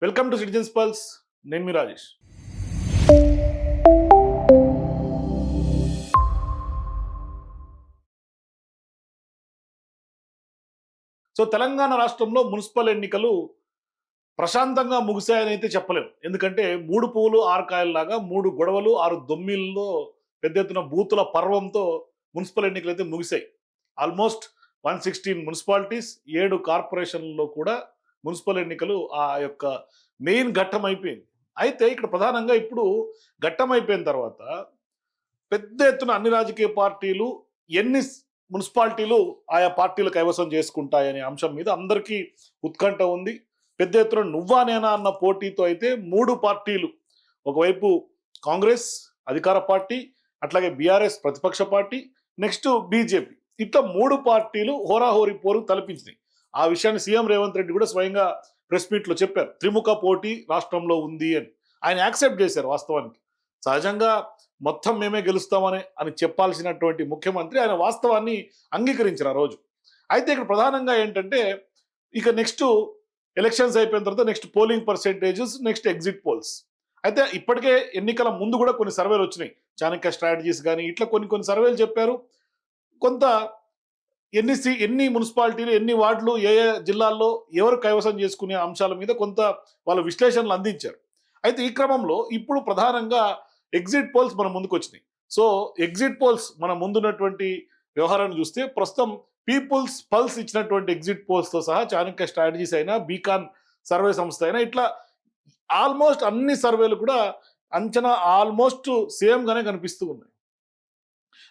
Welcome to citizens pulse. నేను మీ రాజేష్. తెలంగాణ రాష్ట్రంలో municipal ఎన్నికలు ప్రశాంతంగా ముగిశాయని అయితే చెప్పలేం. ఎందుకంటే 3 పువ్వులు 6 కాయల్లాగా 3 గొడవలు 6 దొమ్మిల్లో పెద్ద ఎత్తున బూతుల పర్వంతో మున్సిపల్ ఎన్నికలు అయితే ముగిశాయి. ఆల్మోస్ట్ 116 మున్సిపాలిటీస్ 7 కార్పొరేషన్లలో కూడా మున్సిపల్ ఎన్నికలు ఆ యొక్క మెయిన్ ఘట్టం అయిపోయింది. అయితే ఇక్కడ ప్రధానంగా ఇప్పుడు ఘట్టం అయిపోయిన తర్వాత పెద్ద ఎత్తున అన్ని రాజకీయ పార్టీలు ఎన్ని మున్సిపాలిటీలు ఆయా పార్టీలు కైవసం చేసుకుంటాయనే అంశం మీద అందరికీ ఉత్కంఠ ఉంది. పెద్ద ఎత్తున నువ్వా నేనా అన్న పోటీతో అయితే 3 పార్టీలు, ఒకవైపు కాంగ్రెస్ అధికార పార్టీ, అట్లాగే బీఆర్ఎస్ ప్రతిపక్ష పార్టీ, నెక్స్ట్ బీజేపీ, ఇట్లా 3 పార్టీలు హోరాహోరీ పోరు తలపించినాయి. ఆ విషయాన్ని సీఎం రేవంత్ రెడ్డి కూడా స్వయంగా ప్రెస్ మీట్లో చెప్పారు. త్రిముఖ పోటీ రాష్ట్రంలో ఉంది అని ఆయన యాక్సెప్ట్ చేశారు. వాస్తవానికి సహజంగా మొత్తం మేమే గెలుస్తామని చెప్పాల్సినటువంటి ముఖ్యమంత్రి ఆయన వాస్తవాన్ని అంగీకరించారు ఆ రోజు. అయితే ఇక్కడ ప్రధానంగా ఏంటంటే ఇక నెక్స్ట్ ఎలక్షన్స్ అయిపోయిన తర్వాత next polling percentages, next exit polls. అయితే ఇప్పటికే ఎన్నికల ముందు కూడా కొన్ని సర్వేలు వచ్చినాయి. చాణక్య స్ట్రాటజీస్ కానీ ఇట్లా కొన్ని సర్వేలు చెప్పారు. కొంత ఎన్ని మున్సిపాలిటీలు, ఎన్ని వార్డులు, ఏ ఏ జిల్లాల్లో ఎవరు కైవసం చేసుకునే అంశాల మీద కొంత వాళ్ళ విశ్లేషణలు అందించారు. అయితే ఈ క్రమంలో ఇప్పుడు ప్రధానంగా ఎగ్జిట్ పోల్స్ మన ముందుకు వచ్చినాయి. ఎగ్జిట్ పోల్స్ మన ముందున్నటువంటి వ్యవహారాన్ని చూస్తే ప్రస్తుతం పీపుల్స్ పల్స్ ఇచ్చినటువంటి ఎగ్జిట్ పోల్స్తో సహా చాణక్య స్ట్రాటజీస్ అయినా, బీకాన్ సర్వే సంస్థ అయినా, ఇట్లా ఆల్మోస్ట్ అన్ని సర్వేలు కూడా అంచనా ఆల్మోస్ట్ సేమ్గానే కనిపిస్తూ ఉన్నాయి.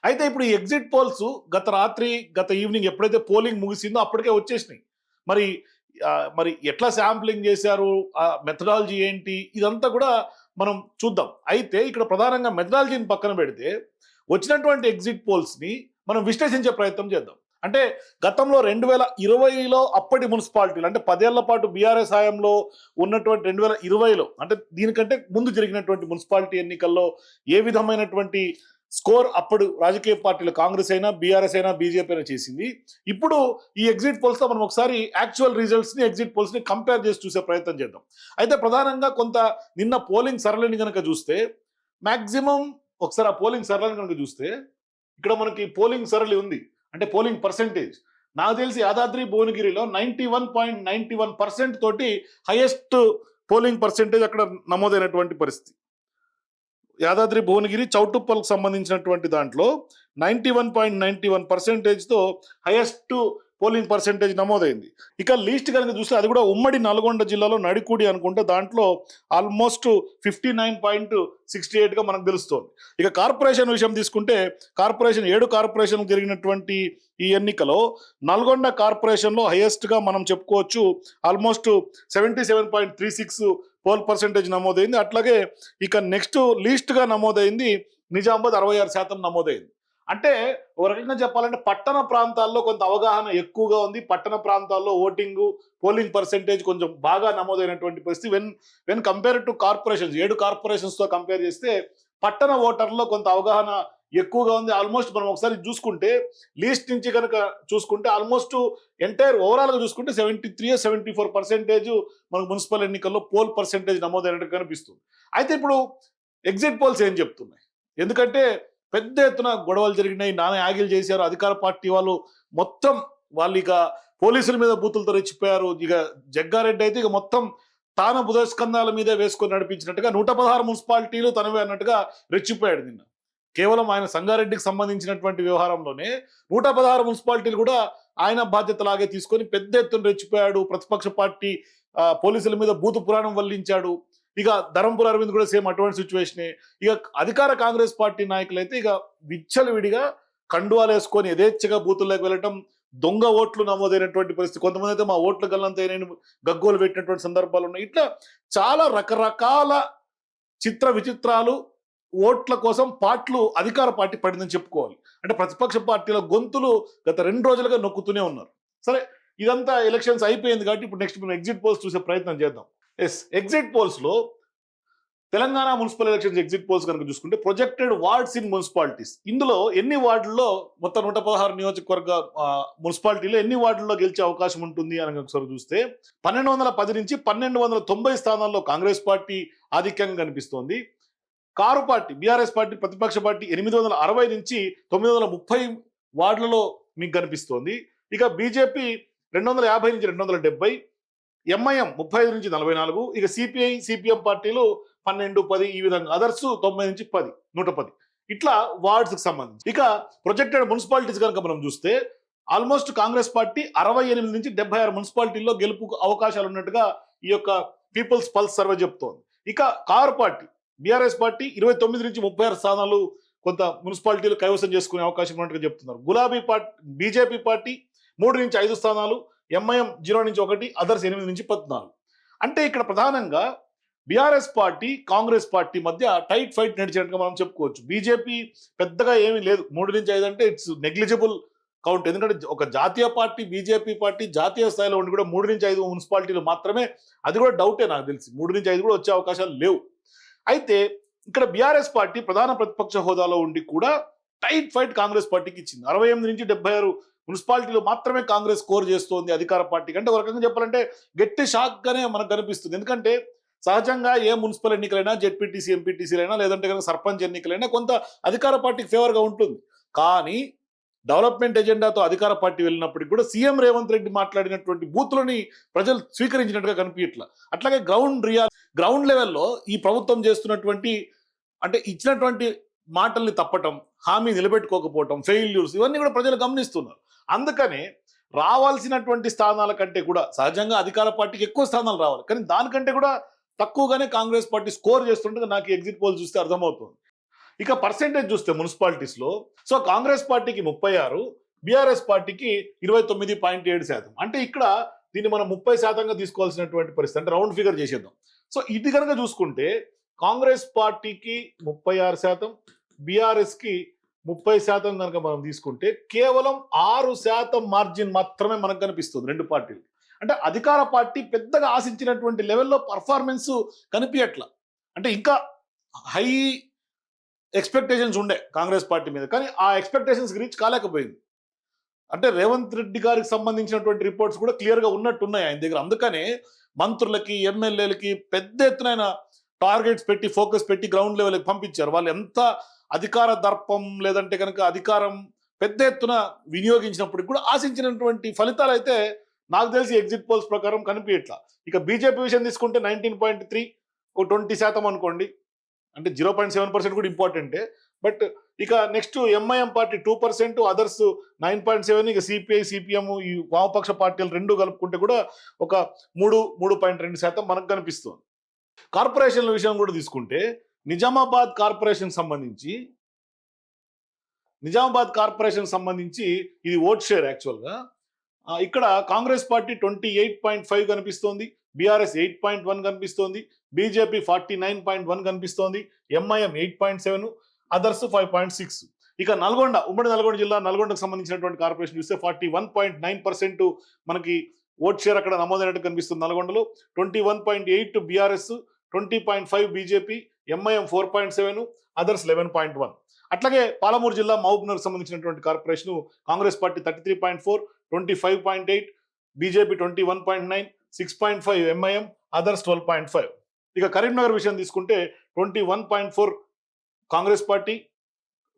అయితే ఇప్పుడు ఈ ఎగ్జిట్ పోల్స్ గత ఈవినింగ్ ఎప్పుడైతే పోలింగ్ ముగిసిందో అప్పటికే వచ్చేసినాయి. మరి మరి ఎట్లా శాంప్లింగ్ చేశారు, ఆ మెథడాలజీ ఏంటి, ఇదంతా కూడా మనం చూద్దాం. అయితే ఇక్కడ ప్రధానంగా మెథడాలజీని పక్కన పెడితే వచ్చినటువంటి ఎగ్జిట్ పోల్స్ని మనం విశ్లేషించే ప్రయత్నం చేద్దాం. అంటే గతంలో 2020లో అప్పటి మున్సిపాలిటీలు, అంటే 10 ఏళ్ల పాటు బీఆర్ఎస్ హయాంలో ఉన్నటువంటి 2020లో, అంటే దీనికంటే ముందు జరిగినటువంటి మున్సిపాలిటీ ఎన్నికల్లో ఏ విధమైనటువంటి స్కోర్ అప్పుడు రాజకీయ పార్టీలు కాంగ్రెస్ అయినా, బీఆర్ఎస్ అయినా, బీజేపీ అయినా చేసింది. ఇప్పుడు ఈ ఎగ్జిట్ పోల్స్తో మనం ఒకసారి యాక్చువల్ రిజల్ట్స్ని, ఎగ్జిట్ పోల్స్ని కంపేర్ చేసి చూసే ప్రయత్నం చేద్దాం. అయితే ప్రధానంగా నిన్న పోలింగ్ సరళిని కనుక చూస్తే మ్యాక్సిమం ఒకసారి ఆ పోలింగ్ సరళిని కనుక చూస్తే ఇక్కడ మనకి పోలింగ్ సరళి ఉంది, అంటే పోలింగ్ పర్సెంటేజ్. నాకు తెలిసి యాదాద్రి భువనగిరిలో 91.91% తోటి హైయెస్ట్ పోలింగ్ పర్సెంటేజ్ అక్కడ నమోదైనటువంటి పరిస్థితి. యాదాద్రి భువనగిరి చౌటుప్పల్కి సంబంధించినటువంటి దాంట్లో 91.91%తో హైయెస్ట్ పోలింగ్ పర్సెంటేజ్ నమోదైంది. ఇక లీస్ట్ కనుక చూస్తే అది కూడా ఉమ్మడి నల్గొండ జిల్లాలో నడికూడి అనుకుంటే దాంట్లో ఆల్మోస్ట్ 59.68గా మనకు తెలుస్తోంది. ఇక కార్పొరేషన్ విషయం తీసుకుంటే 7 కార్పొరేషన్ జరిగినటువంటి ఈ ఎన్నికలో నల్గొండ కార్పొరేషన్లో హైయెస్ట్గా మనం చెప్పుకోవచ్చు. ఆల్మోస్ట్ 77.36 పోల్ పర్సెంటేజ్ నమోదైంది. అట్లాగే ఇక నెక్స్ట్ లీస్ట్గా నమోదైంది నిజామాబాద్ 66% నమోదైంది. అంటే ఒక రకంగా చెప్పాలంటే పట్టణ ప్రాంతాల్లో కొంత అవగాహన ఎక్కువగా ఉంది. పట్టణ ప్రాంతాల్లో పోలింగ్ పర్సెంటేజ్ కొంచెం బాగా నమోదైనటువంటి పరిస్థితి. వెన్ కంపేర్ టు కార్పొరేషన్స్, 7 కార్పొరేషన్స్తో కంపేర్ చేస్తే పట్టణ ఓటర్లో కొంత అవగాహన ఎక్కువగా ఉంది. ఆల్మోస్ట్ మనం ఒకసారి చూసుకుంటే లీస్ట్ నుంచి కనుక చూసుకుంటే ఆల్మోస్ట్ ఎంటైర్ ఓవరాల్గా చూసుకుంటే 73-74% మనకు మున్సిపల్ ఎన్నికల్లో పోల్ పర్సెంటేజ్ నమోదైనట్టు కనిపిస్తుంది. అయితే ఇప్పుడు ఎగ్జిట్ పోల్స్ ఏం చెప్తున్నాయి? ఎందుకంటే పెద్ద ఎత్తున గొడవలు జరిగినాయి, నానా యాగిలు చేశారు అధికార పార్టీ వాళ్ళు. మొత్తం వాళ్ళు ఇక పోలీసుల మీద బూతులతో రెచ్చిపోయారు. ఇక జగ్గారెడ్డి అయితే ఇక మొత్తం తాన బుధస్కంధాల మీదే వేసుకొని నడిపించినట్టుగా 116 మున్సిపాలిటీలు తనవే అన్నట్టుగా రెచ్చిపోయాడు నిన్న. కేవలం ఆయన సంగారెడ్డికి సంబంధించినటువంటి వ్యవహారంలోనే 116 మున్సిపాలిటీలు కూడా ఆయన బాధ్యతలాగే తీసుకొని పెద్ద ఎత్తున రెచ్చిపోయాడు. ప్రతిపక్ష పార్టీ పోలీసుల మీద బూతు పురాణం వల్లించాడు. ఇక ధరంపూర్ అరవింద్ కూడా సేమ్ అటువంటి సిచ్యువేషనే. ఇక అధికార కాంగ్రెస్ పార్టీ నాయకులు అయితే ఇక విచ్చలవిడిగా కండువాలు వేసుకొని యథేచ్ఛగా బూతుల్లోకి వెళ్ళటం, దొంగ ఓట్లు నమోదైనటువంటి పరిస్థితి. కొంతమంది అయితే మా ఓట్లు గల్లంతైన గగ్గోలు పెట్టినటువంటి సందర్భాలు ఉన్నాయి. ఇట్లా చాలా రకరకాల చిత్ర విచిత్రాలు ఓట్ల కోసం అధికార పార్టీ పడిందని చెప్పుకోవాలి. అంటే ప్రతిపక్ష పార్టీల గొంతులు గత 2 రోజులుగా నొక్కుతూనే ఉన్నారు. సరే, ఇదంతా ఎలక్షన్స్ అయిపోయింది కాబట్టి ఇప్పుడు నెక్స్ట్ మనం ఎగ్జిట్ పోల్స్ చూసే ప్రయత్నం చేద్దాం. ఎగ్జిట్ పోల్స్లో Telangana municipal elections exit polls కనుక చూసుకుంటే ప్రొజెక్టెడ్ వార్డ్స్ ఇన్ మున్సిపాలిటీస్, ఇందులో ఎన్ని వార్డుల్లో మొత్తం 116 నియోజకవర్గ మున్సిపాలిటీలో ఎన్ని వార్డుల్లో గెలిచే అవకాశం ఉంటుంది అని ఒకసారి చూస్తే 1210 నుంచి 1290 స్థానాల్లో కాంగ్రెస్ పార్టీ ఆధిక్యంగా కనిపిస్తోంది. కారు పార్టీ బీఆర్ఎస్ పార్టీ ప్రతిపక్ష పార్టీ 860 నుంచి 930 వార్డులలో మీకు కనిపిస్తోంది. ఇక బీజేపీ 250 నుంచి 270, ఎంఐఎం 35 నుంచి 44, ఇక సిపిఐ సిపిఎం పార్టీలు 12, 10 ఈ విధంగా, అదర్స్ 90 నుంచి 10, 110 ఇట్లా వార్డ్స్ కి సంబంధించి. ఇక ప్రొజెక్టెడ్ మున్సిపాలిటీస్ కనుక మనం చూస్తే ఆల్మోస్ట్ కాంగ్రెస్ పార్టీ 68 నుంచి 76 మున్సిపాలిటీల్లో గెలుపు అవకాశాలు ఉన్నట్టుగా ఈ యొక్క పీపుల్స్ పల్స్ సర్వే చెప్తోంది. ఇక కారు పార్టీ బీఆర్ఎస్ పార్టీ 29 నుంచి 36 స్థానాలు కొంత మున్సిపాలిటీలు కైవసం చేసుకునే అవకాశం ఉన్నట్టుగా చెప్తున్నారు. గులాబీ పార్టీ బీజేపీ పార్టీ 3 నుంచి 5 స్థానాలు, ఎంఐఎం 0 నుంచి 1, అదర్స్ 8 నుంచి 14. అంటే ఇక్కడ ప్రధానంగా బీఆర్ఎస్ పార్టీ కాంగ్రెస్ పార్టీ మధ్య టైట్ ఫైట్ నడిచినట్టుగా మనం చెప్పుకోవచ్చు. బీజేపీ పెద్దగా ఏమీ లేదు, 3 నుంచి 5 అంటే ఇట్స్ నెగ్లిజిబుల్ కౌంట్. ఎందుకంటే ఒక జాతీయ పార్టీ బీజేపీ పార్టీ జాతీయ స్థాయిలో ఉండి కూడా 3 నుంచి 5 మున్సిపాలిటీలు మాత్రమే, అది కూడా డౌటే నాకు తెలిసి, 3 నుంచి 5 కూడా వచ్చే అవకాశాలు లేవు. అయితే ఇక్కడ బీఆర్ఎస్ పార్టీ ప్రధాన ప్రతిపక్ష హోదాలో ఉండి కూడా టైట్ ఫైట్ కాంగ్రెస్ పార్టీకి ఇచ్చింది. 68 నుంచి 76 మున్సిపాలిటీలు మాత్రమే కాంగ్రెస్ స్కోర్ చేస్తోంది అధికార పార్టీ కంటే. ఒక రకంగా చెప్పాలంటే గట్టి షాక్ గానే మనకు కనిపిస్తుంది. ఎందుకంటే సహజంగా ఏ మున్సిపల్ ఎన్నికలైనా, జెడ్పీటీసీ ఎంపీటీసీలైనా, లేదంటే కనుక సర్పంచ్ ఎన్నికలైనా కొంత అధికార పార్టీకి ఫేవర్గా ఉంటుంది. కానీ డెవలప్మెంట్ ఎజెండాతో అధికార పార్టీ వెళ్ళినప్పటికీ కూడా సీఎం రేవంత్ రెడ్డి మాట్లాడినటువంటి బూతులని ప్రజలు స్వీకరించినట్టుగా కనిపించట్ల. అట్లాగే గ్రౌండ్ లెవెల్లో ఈ ప్రభుత్వం చేస్తున్నటువంటి, అంటే ఇచ్చినటువంటి మాటల్ని తప్పటం, హామీ నిలబెట్టుకోకపోవటం, ఫెయిల్యూర్స్, ఇవన్నీ కూడా ప్రజలు గమనిస్తున్నారు. అందుకనే రావాల్సినటువంటి స్థానాల కంటే కూడా సహజంగా అధికార పార్టీకి ఎక్కువ స్థానాలు రావాలి, కానీ దానికంటే కూడా తక్కువగానే కాంగ్రెస్ పార్టీ స్కోర్ చేస్తుంటే నాకు ఎగ్జిట్ పోల్ చూస్తే అర్థమవుతుంది. ఇక పర్సెంటేజ్ చూస్తే మున్సిపాలిటీస్లో సో కాంగ్రెస్ పార్టీకి 36, బీఆర్ఎస్ పార్టీకి 29.7%. అంటే ఇక్కడ దీన్ని మనం 30%గా తీసుకోవాల్సినటువంటి పరిస్థితి, అంటే రౌండ్ ఫిగర్ చేసేద్దాం. సో ఇది కనుక చూసుకుంటే కాంగ్రెస్ పార్టీకి 36%, బీఆర్ఎస్కి 30% కనుక మనం తీసుకుంటే కేవలం 6% మార్జిన్ మాత్రమే మనకు కనిపిస్తుంది రెండు పార్టీలు. అంటే అధికార పార్టీ పెద్దగా ఆశించినటువంటి లెవెల్లో పర్ఫార్మెన్స్ కనిపించట్ల. అంటే ఇంకా హై ఎక్స్పెక్టేషన్స్ ఉండే కాంగ్రెస్ పార్టీ మీద, కానీ ఆ ఎక్స్పెక్టేషన్స్ రీచ్ కాలేకపోయింది. అంటే రేవంత్ రెడ్డి గారికి సంబంధించినటువంటి రిపోర్ట్స్ కూడా క్లియర్గా ఉన్నట్టున్నాయి ఆయన దగ్గర. అందుకనే మంత్రులకి, ఎమ్మెల్యేలకి పెద్ద ఎత్తున టార్గెట్స్ పెట్టి, ఫోకస్ పెట్టి గ్రౌండ్ లెవెల్కి పంపించారు. వాళ్ళు ఎంత అధికార దర్పం లేదంటే కనుక అధికారం పెద్ద ఎత్తున వినియోగించినప్పటికి కూడా ఆశించినటువంటి ఫలితాలు అయితే నాకు తెలిసి ఎగ్జిట్ పోల్స్ ప్రకారం కనిపించట్లా. ఇక బీజేపీ విషయం తీసుకుంటే 19.3, ఒక 20% అనుకోండి, అంటే 0.7% కూడా ఇంపార్టెంటే. బట్ ఇక నెక్స్ట్ ఎంఐఎం పార్టీ 2%, అదర్స్ 9.7, ఇక సిపిఐ సిపిఎం ఈ వామపక్ష పార్టీలు రెండు కలుపుకుంటే కూడా ఒక 3.2% మనకు కనిపిస్తుంది. కార్పొరేషన్ల విషయం కూడా తీసుకుంటే నిజామాబాద్ కార్పొరేషన్ సంబంధించి ఇది ఓట్ షేర్ యాక్చువల్గా. ఇక్కడ కాంగ్రెస్ పార్టీ 28.5 కనిపిస్తోంది, బీఆర్ఎస్ 8.1 కనిపిస్తోంది, బీజేపీ 49.1 కనిపిస్తోంది, ఎంఐఎం 8.7, అదర్స్ 5.6. ఇక నల్గొండ, ఉమ్మడి నల్గొండ జిల్లా, నల్గొండకు సంబంధించినటువంటి కార్పొరేషన్ చూస్తే 41.9% మనకి ఓట్ షేర్ అక్కడ నమోదైనట్టు కనిపిస్తుంది. నల్గొండలో 21.8 బీఆర్ఎస్, 20.5 బీజేపీ, ఎంఐఎం 4.7, అదర్స్ 11.1. అట్లాగే పాలమూరు జిల్లా మహబూబ్నగర్ సంబంధించినటువంటి corporation Congress party 33.4, 25.8 BJP, 21.9, 6.5 MIM, others 12.5. ఇక కరీంనగర్ విషయం తీసుకుంటే 21.4 Congress party,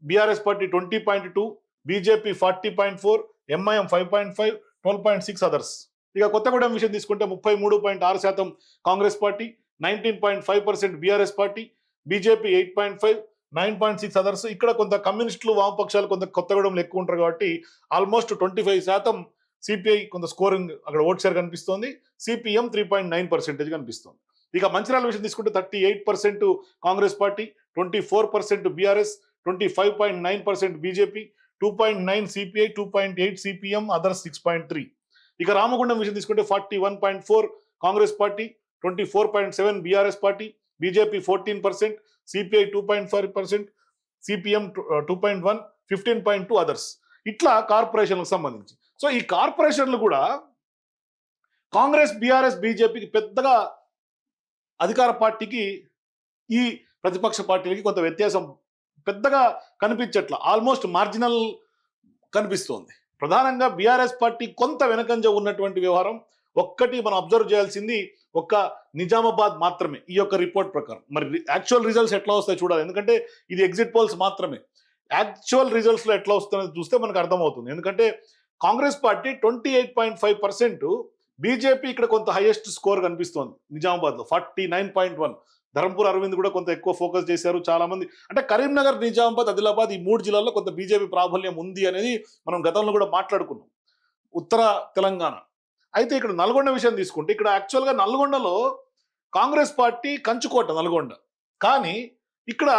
BRS party 20.2, BJP 40.4, MIM 5.5, 12.6 others. ఇక కొత్తగూడెం విషయం తీసుకుంటే 33.6% Congress party, 19.5% BRS party, BJP 8.5, 9.6 others. ఇక్కడ కొంత కమ్యూనిస్టులు, వామపక్షాలు కొంత కొత్తగూడెంలో ఎక్కువ ఉంటారు కాబట్టి ఆల్మోస్ట్ 25% సిపిఐ కొంత స్కోరింగ్ అక్కడ ఓట్ షేర్ కనిపిస్తోంది, సిపిఎం 3.9% కనిపిస్తోంది. ఇక మంచిర్యాల విషయం తీసుకుంటే 38% Congress party, 24% BRS, 25.9% BJP, 2.9 CPI, 2.8 CPM, others 6.3. ఇక రామగుండం విషయం తీసుకుంటే 41.4 Congress party, 24.7 BRS party, BJP 14%, CPI 2.5%, CPM 2.1, 15.2 others. ఇట్లా కార్పొరేషన్లకు సంబంధించి. సో ఈ కార్పొరేషన్లు కూడా కాంగ్రెస్, బీఆర్ఎస్, బీజేపీకి పెద్దగా అధికార పార్టీకి ఈ ప్రతిపక్ష పార్టీలకి కొంత వ్యత్యాసం పెద్దగా కనిపించట్ల, ఆల్మోస్ట్ మార్జినల్ కనిపిస్తోంది. ప్రధానంగా బీఆర్ఎస్ పార్టీ కొంత వెనకంజ ఉన్నటువంటి వ్యవహారం ఒక్కటి మనం అబ్జర్వ్ చేయాల్సింది ఒక్క నిజామాబాద్ మాత్రమే ఈ యొక్క రిపోర్ట్ ప్రకారం. మరి యాక్చువల్ రిజల్ట్స్ ఎట్లా వస్తాయి చూడాలి, ఎందుకంటే ఇది ఎగ్జిట్ పోల్స్ మాత్రమే. యాక్చువల్ రిజల్ట్స్ లో ఎట్లా వస్తుందని చూస్తే మనకు అర్థమవుతుంది. ఎందుకంటే కాంగ్రెస్ పార్టీ 28.5%, బీజేపీ ఇక్కడ కొంత హైయెస్ట్ స్కోర్ కనిపిస్తోంది నిజామాబాద్ లో 49.1. ధర్మపుర అరవింద్ కూడా కొంత ఎక్కువ ఫోకస్ చేశారు చాలా మంది. అంటే కరీంనగర్, నిజామాబాద్, ఆదిలాబాద్ ఈ 3 జిల్లాల్లో కొంత బీజేపీ ప్రాబల్యం ఉంది అనేది మనం గతంలో కూడా మాట్లాడుకున్నాం. ఉత్తర తెలంగాణ అయితే ఇక్కడ నల్గొండ విషయం తీసుకుంటే ఇక్కడ యాక్చువల్గా నల్గొండలో కాంగ్రెస్ పార్టీ కంచుకోట నల్గొండ, కానీ ఇక్కడ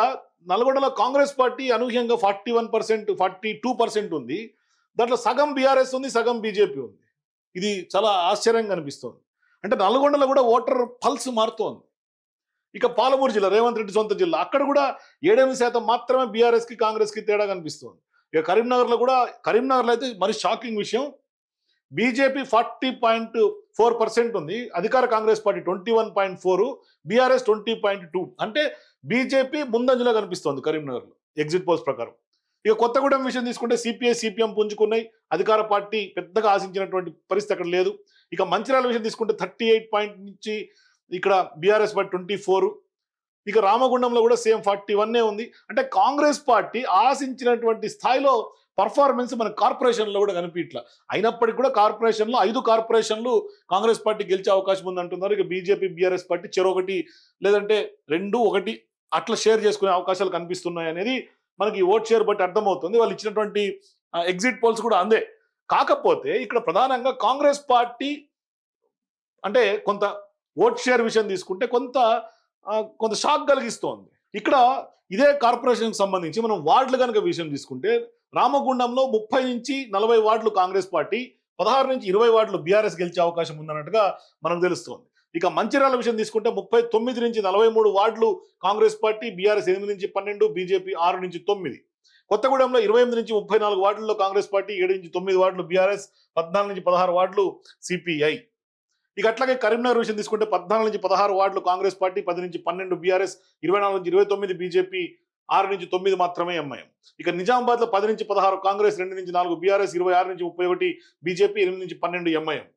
నల్గొండలో కాంగ్రెస్ పార్టీ అనూహ్యంగా 41%, 42% ఉంది. దాంట్లో సగం బీఆర్ఎస్ ఉంది, సగం బీజేపీ ఉంది. ఇది చాలా ఆశ్చర్యంగా అనిపిస్తోంది. అంటే నల్గొండలో కూడా ఓటర్ పల్స్ మారుతోంది. ఇక పాలమూరు జిల్లా, రేవంత్ రెడ్డి సొంత జిల్లా, అక్కడ కూడా 7% మాత్రమే బీఆర్ఎస్ కి కాంగ్రెస్ కి తేడా కనిపిస్తోంది. ఇక కరీంనగర్లో అయితే మరి షాకింగ్ విషయం, బీజేపీ 40.4% ఉంది, అధికార కాంగ్రెస్ పార్టీ 21.4, బీఆర్ఎస్ 20.2. అంటే బీజేపీ ముందంజలో కనిపిస్తోంది కరీంనగర్లో ఎగ్జిట్ పోల్స్ ప్రకారం. ఇక కొత్తగూడెం విషయం తీసుకుంటే సిపిఐ, సిపిఎం పుంజుకున్నాయి, అధికార పార్టీ పెద్దగా ఆశించినటువంటి పరిస్థితి అక్కడ లేదు. ఇక మంచిర్యాల విషయం తీసుకుంటే 38 పాయింట్ నుంచి ఇక్కడ బీఆర్ఎస్ పార్టీ 24. ఇక రామగుండంలో కూడా సేమ్ 41 ఉంది. అంటే కాంగ్రెస్ పార్టీ ఆశించినటువంటి స్థాయిలో పర్ఫార్మెన్స్ మన కార్పొరేషన్లో కూడా కనిపించట్ల. అయినప్పటికీ కూడా కార్పొరేషన్లో 5 కార్పొరేషన్లు కాంగ్రెస్ పార్టీ గెలిచే అవకాశం ఉంది అంటున్నారు. ఇక బీజేపీ, బీఆర్ఎస్ పార్టీ చెరొకటి లేదంటే 2, 1 అట్లా షేర్ చేసుకునే అవకాశాలు కనిపిస్తున్నాయి అనేది మనకి ఓట్ షేర్ బట్టి అర్థమవుతుంది. వాళ్ళు ఇచ్చినటువంటి ఎగ్జిట్ పోల్స్ కూడా అందే. కాకపోతే ఇక్కడ ప్రధానంగా కాంగ్రెస్ పార్టీ అంటే కొంత ఓట్ షేర్ విషయం తీసుకుంటే కొంత షాక్ కలిగిస్తోంది. ఇక్కడ ఇదే కార్పొరేషన్కి సంబంధించి మనం వార్డులు కనుక విషయం తీసుకుంటే రామగుండంలో 30 నుంచి 40 వార్డులు కాంగ్రెస్ పార్టీ, 16 నుంచి 20 వార్డులు బీఆర్ఎస్ గెలిచే అవకాశం ఉందన్నట్టుగా మనకు తెలుస్తోంది. ఇక మంచిర్యాల విషయం తీసుకుంటే 39 నుంచి 43 వార్డులు కాంగ్రెస్ పార్టీ, బీఆర్ఎస్ 8 నుంచి 12, బీజేపీ 6 నుంచి 9. కొత్తగూడెంలో 28 నుంచి 34 వార్డుల్లో కాంగ్రెస్ పార్టీ, 7 నుంచి 9 వార్డులు బీఆర్ఎస్, 14 నుంచి 16 వార్డులు సిపిఐ. ఇక అట్లాగే కరీంనగర్ విషయం తీసుకుంటే 14 నుంచి 16 వార్డులు కాంగ్రెస్ పార్టీ, 10 నుంచి 12 బీఆర్ఎస్, 24 నుంచి 29 బీజేపీ, 6 నుంచి 9 మాత్రమే ఎంఐఎం. ఇక నిజామాబాద్ లో 10 నుంచి 16 కాంగ్రెస్, 2 నుంచి 4 బీఆర్ఎస్, 26 నుంచి 31 బీజేపీ, 8 నుంచి 12 ఎంఐఎం.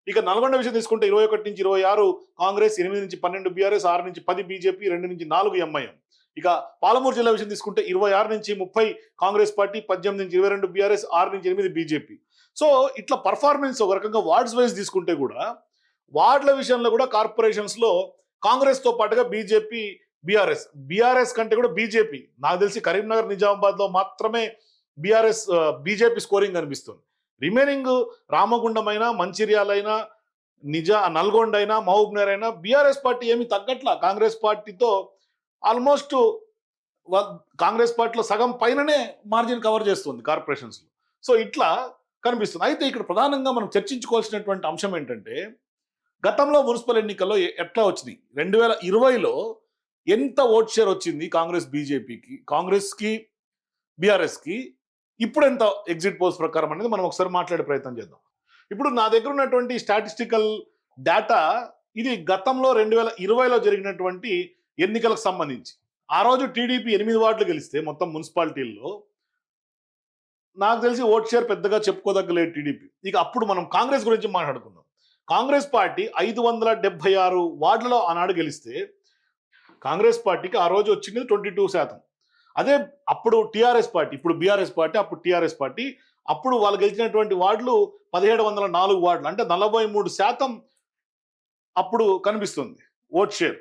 ఇక నల్గొండ విషయం తీసుకుంటే 21 నుంచి 26 కాంగ్రెస్, 8 నుంచి 12 బీఆర్ఎస్, 6 నుంచి 10 బీజేపీ, 2 నుంచి 4 ఎంఐఎం. ఇక పాలమూరు జిల్లా విషయం తీసుకుంటే 26 నుంచి 30 కాంగ్రెస్ పార్టీ, 18 నుంచి 22 బీఆర్ఎస్, 6 నుంచి 8 బీజేపీ. సో ఇట్లా పర్ఫార్మెన్స్ ఒక రకంగా వార్డ్స్ వైజ్ తీసుకుంటే కూడా వార్డుల విషయంలో కూడా కార్పొరేషన్స్ లో కాంగ్రెస్ తో పాటుగా బీజేపీ, బీఆర్ఎస్ కంటే కూడా బీజేపీ, నాకు తెలిసి కరీంనగర్, నిజామాబాద్ లో మాత్రమే బీజేపీ స్కోరింగ్ కనిపిస్తుంది. రిమైనింగ్ రామగుండం అయినా, మంచిర్యాలైనా, నల్గొండ అయినా, మహబూబ్నగర్ అయినా బీఆర్ఎస్ పార్టీ ఏమి తగ్గట్ల కాంగ్రెస్ పార్టీతో. ఆల్మోస్ట్ కాంగ్రెస్ పార్టీలో సగం పైననే మార్జిన్ కవర్ చేస్తుంది కార్పొరేషన్స్ లో. సో ఇట్లా కనిపిస్తుంది. అయితే ఇక్కడ ప్రధానంగా మనం చర్చించుకోవాల్సినటువంటి అంశం ఏంటంటే గతంలో మున్సిపల్ ఎన్నికల్లో ఎట్లా వచ్చింది, 2020లో ఎంత ఓట్ షేర్ వచ్చింది కాంగ్రెస్ బీజేపీకి, కాంగ్రెస్కి, బీఆర్ఎస్కి, ఇప్పుడు ఎంత ఎగ్జిట్ పోల్స్ ప్రకారం అనేది మనం ఒకసారి మాట్లాడే ప్రయత్నం చేద్దాం. ఇప్పుడు నా దగ్గర ఉన్నటువంటి స్టాటిస్టికల్ డేటా ఇది గతంలో 2020లో జరిగినటువంటి ఎన్నికలకు సంబంధించి. ఆ రోజు టీడీపీ 8 వార్డులు గెలిస్తే మొత్తం మున్సిపాలిటీల్లో నాకు తెలిసి ఓట్ షేర్ పెద్దగా చెప్పుకోదగ్గలేదు టీడీపీ. ఇక అప్పుడు మనం కాంగ్రెస్ గురించి మాట్లాడుకుందాం. కాంగ్రెస్ పార్టీ 576 వార్డులలో ఆనాడు గెలిస్తే కాంగ్రెస్ పార్టీకి ఆ రోజు వచ్చింది 22%. అదే అప్పుడు టీఆర్ఎస్ పార్టీ, ఇప్పుడు బీఆర్ఎస్ పార్టీ, అప్పుడు టీఆర్ఎస్ పార్టీ, అప్పుడు వాళ్ళు గెలిచినటువంటి వార్డులు 1704 వార్డులు, అంటే 43% అప్పుడు కనిపిస్తుంది ఓట్ షేర్.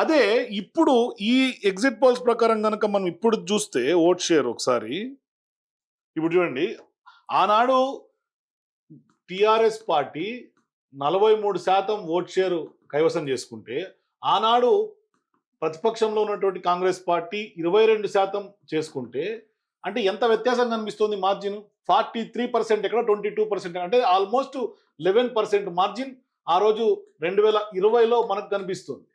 అదే ఇప్పుడు ఈ ఎగ్జిట్ పోల్స్ ప్రకారం కనుక మనం ఇప్పుడు చూస్తే ఓట్ షేర్ ఒకసారి ఇప్పుడు చూడండి, ఆనాడు టీఆర్ఎస్ పార్టీ 43% ఓట్ షేర్ కైవసం చేసుకుంటే ఆనాడు ప్రతిపక్షంలో ఉన్నటువంటి కాంగ్రెస్ పార్టీ 22% చేసుకుంటే అంటే ఎంత వ్యత్యాసం కనిపిస్తుంది మార్జిన్? 43% ఎక్కడ 22%, అంటే ఆల్మోస్ట్ 11% మార్జిన్ ఆ రోజు 2020లో మనకు కనిపిస్తుంది.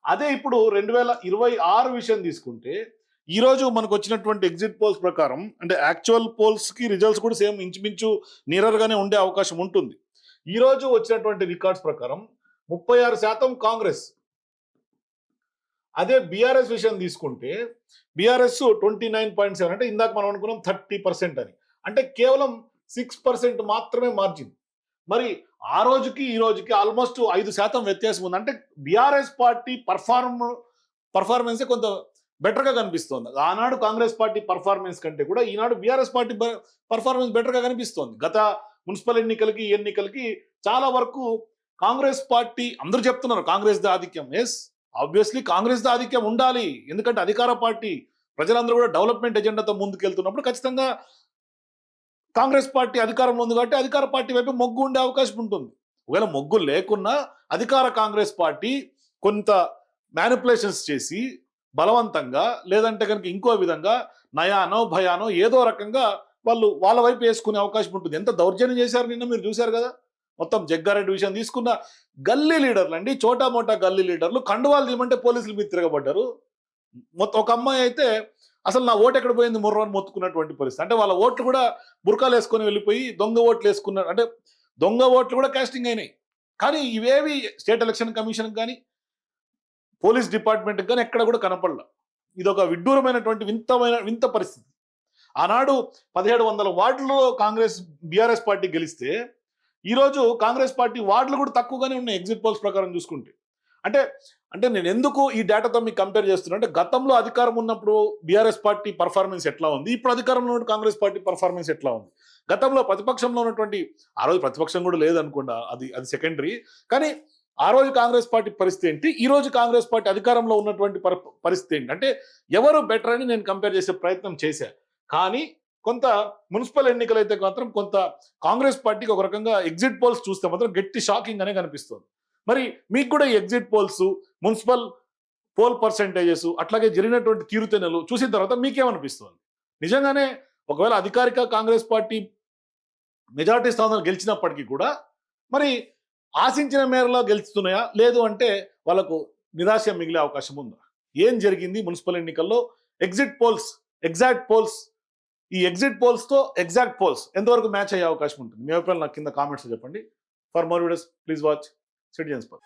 అదే ఇప్పుడు 2026 విషయం తీసుకుంటే ఈ రోజు మనకు వచ్చినటువంటి ఎగ్జిట్ పోల్స్ ప్రకారం అంటే యాక్చువల్ పోల్స్ కి రిజల్ట్స్ కూడా సేమ్ ఇంచుమించు నియర్గానే ఉండే అవకాశం ఉంటుంది. ఈ రోజు వచ్చినటువంటి రికార్డ్స్ ప్రకారం 36% కాంగ్రెస్, అదే బీఆర్ఎస్ విషయం తీసుకుంటే బీఆర్ఎస్ 29.7 అంటే ఇందాక మనం అనుకున్నాం 30% అని. అంటే కేవలం 6% మాత్రమే మార్జిన్. మరి ఆ రోజుకి ఈ రోజుకి ఆల్మోస్ట్ 5% వ్యత్యాసం ఉంది. అంటే బీఆర్ఎస్ పార్టీ పర్ఫార్మెన్సే కొంత బెటర్‌గా కనిపిస్తోంది. ఆనాడు కాంగ్రెస్ పార్టీ పర్ఫార్మెన్స్ కంటే కూడా ఈనాడు బీఆర్ఎస్ పార్టీ పర్ఫార్మెన్స్ బెటర్‌గా కనిపిస్తోంది. గత మున్సిపల్ ఎన్నికలకి, ఈ ఎన్నికలకి చాలా వరకు కాంగ్రెస్ పార్టీ అందరూ చెప్తున్నారు కాంగ్రెస్‌ది ఆధిక్యం. యెస్, ఆబ్వియస్లీ కాంగ్రెస్‌ది ఆధిక్యం ఉండాలి. ఎందుకంటే అధికార పార్టీ ప్రజలందరూ కూడా డెవలప్‌మెంట్ ఎజెండాతో ముందుకెళ్తున్నప్పుడు ఖచ్చితంగా కాంగ్రెస్ పార్టీ అధికారంలో ఉంది కాబట్టి అధికార పార్టీ వైపు మొగ్గు ఉండే అవకాశం ఉంటుంది. ఒకవేళ మొగ్గు లేకున్నా అధికార కాంగ్రెస్ పార్టీ కొంత మ్యానిపులేషన్స్ చేసి బలవంతంగా లేదంటే కనుక ఇంకో విధంగా నయానో భయానో ఏదో రకంగా వాళ్ళు వాళ్ళ వైపు వేసుకునే అవకాశం ఉంటుంది. ఎంత దౌర్జన్యం చేశారు నిన్న మీరు చూశారు కదా. మొత్తం జగ్గారెడ్డి విషయం తీసుకున్న గల్లీ లీడర్లు అండి, చోటా మోటా గల్లీ లీడర్లు కండువాలు తీయమంటే పోలీసుల మీద తిరగబడ్డారు. మొత్తం ఒక అమ్మాయి అయితే అసలు నా ఓటు ఎక్కడ పోయింది మొర్రని మొత్తుకున్నటువంటి పరిస్థితి. అంటే వాళ్ళ ఓట్లు కూడా బుర్కాలు వేసుకొని వెళ్ళిపోయి దొంగ ఓట్లు వేసుకున్నారు. అంటే దొంగ ఓట్లు కూడా కాస్టింగ్ అయినాయి. కానీ ఇవేవి స్టేట్ ఎలక్షన్ కమిషన్ కానీ పోలీస్ డిపార్ట్మెంట్ కానీ ఎక్కడ కూడా కనపడలా. ఇది ఒక విడ్డూరమైనటువంటి వింత పరిస్థితి. ఆనాడు 1700 వార్డులో కాంగ్రెస్ బీఆర్ఎస్ పార్టీ గెలిస్తే ఈరోజు కాంగ్రెస్ పార్టీ వార్డులు కూడా తక్కువగానే ఉన్నాయి ఎగ్జిట్ పోల్స్ ప్రకారం చూసుకుంటే. అంటే అంటే నేను ఎందుకు ఈ డేటాతో మీకు కంపేర్ చేస్తున్నా అంటే గతంలో అధికారం ఉన్నప్పుడు బీఆర్ఎస్ పార్టీ పర్ఫార్మెన్స్ ఎట్లా ఉంది, ఇప్పుడు అధికారంలో ఉన్న కాంగ్రెస్ పార్టీ పర్ఫార్మెన్స్ ఎట్లా ఉంది. గతంలో ప్రతిపక్షంలో ఉన్నటువంటి ఆ రోజు ప్రతిపక్షం కూడా లేదనుకోండి, అది సెకండరీ. కానీ ఆ రోజు కాంగ్రెస్ పార్టీ పరిస్థితి ఏంటి, ఈ రోజు కాంగ్రెస్ పార్టీ అధికారంలో ఉన్నటువంటి పరిస్థితి ఏంటి అంటే ఎవరు బెటర్ అని నేను కంపేర్ చేసే ప్రయత్నం చేశాను. కానీ కొంత మున్సిపల్ ఎన్నికలు అయితే మాత్రం కొంత కాంగ్రెస్ పార్టీకి ఒక రకంగా ఎగ్జిట్ పోల్స్ చూస్తే మాత్రం గట్టి షాకింగ్ అనే కనిపిస్తుంది. మరి మీకు కూడా ఈ exit polls, municipal poll percentages అట్లాగే జరిగినటువంటి తీరుతెన్నులు చూసిన తర్వాత మీకేమనిపిస్తుంది? నిజంగానే ఒకవేళ అధికారిక కాంగ్రెస్ పార్టీ మెజారిటీ స్థానాలు గెలిచినప్పటికీ కూడా మరి ఆశించిన మేరలో గెలుస్తున్నాయా, లేదు అంటే వాళ్ళకు నిరాశ మిగిలే అవకాశం ఉందా? ఏం జరిగింది మున్సిపల్ ఎన్నికల్లో? ఎగ్జిట్ పోల్స్, ఎగ్జాక్ట్ పోల్స్, ఈ ఎగ్జిట్ పోల్స్ తో ఎగ్జాక్ట్ పోల్స్ ఎంతవరకు మ్యాచ్ అయ్యే అవకాశం ఉంటుంది? మీ అభిప్రాయాలు నాకు కింద కామెంట్స్ చెప్పండి. For more videos please watch citizens per.